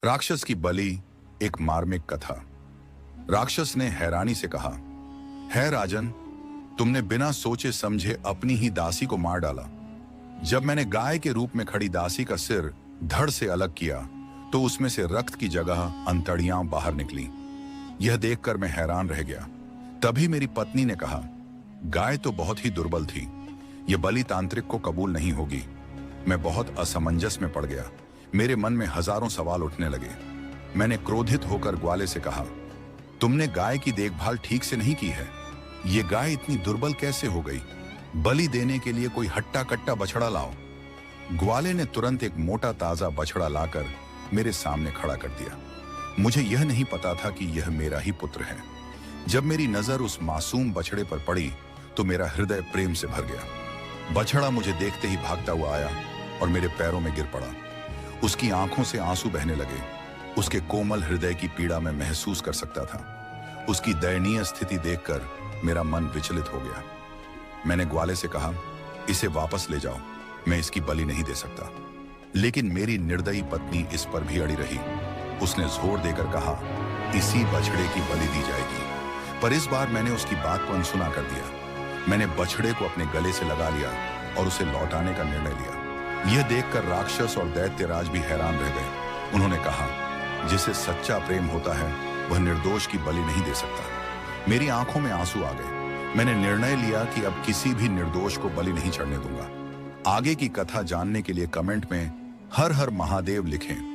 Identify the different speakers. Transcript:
Speaker 1: राक्षस की बलि, एक मार्मिक कथा। राक्षस ने हैरानी से कहा, है राजन, तुमने बिना सोचे समझे अपनी ही दासी को मार डाला। जब मैंने गाय के रूप में खड़ी दासी का सिर धड़ से अलग किया तो उसमें से रक्त की जगह अंतड़ियां बाहर निकली। यह देखकर मैं हैरान रह गया। तभी मेरी पत्नी ने कहा, गाय तो बहुत ही दुर्बल थी, यह बलि तांत्रिक को कबूल नहीं होगी। मैं बहुत असमंजस में पड़ गया। मेरे मन में हजारों सवाल उठने लगे। मैंने क्रोधित होकर ग्वाले से कहा, तुमने गाय की देखभाल ठीक से नहीं की है। ये गाय इतनी दुर्बल कैसे हो गई? बलि देने के लिए कोई हट्टा कट्टा बछड़ा लाओ। ग्वाले ने तुरंत एक मोटा ताजा बछड़ा लाकर मेरे सामने खड़ा कर दिया। मुझे यह नहीं पता था कि यह मेरा ही पुत्र है। जब मेरी नजर उस मासूम बछड़े पर पड़ी तो मेरा हृदय प्रेम से भर गया। बछड़ा मुझे देखते ही भागता हुआ आया और मेरे पैरों में गिर पड़ा। उसकी आंखों से आंसू बहने लगे। उसके कोमल हृदय की पीड़ा मैं महसूस कर सकता था। उसकी दयनीय स्थिति देखकर मेरा मन विचलित हो गया। मैंने ग्वाले से कहा, इसे वापस ले जाओ, मैं इसकी बलि नहीं दे सकता। लेकिन मेरी निर्दयी पत्नी इस पर भी अड़ी रही। उसने जोर देकर कहा, इसी बछड़े की बलि दी जाएगी। पर इस बार मैंने उसकी बात को अनसुना कर दिया। मैंने बछड़े को अपने गले से लगा लिया और उसे लौटाने का निर्णय लिया। यह देखकर राक्षस और दैत्यराज भी हैरान रह गए। उन्होंने कहा, जिसे सच्चा प्रेम होता है वह निर्दोष की बलि नहीं दे सकता। मेरी आंखों में आंसू आ गए। मैंने निर्णय लिया कि अब किसी भी निर्दोष को बलि नहीं चढ़ने दूंगा। आगे की कथा जानने के लिए कमेंट में हर हर महादेव लिखें।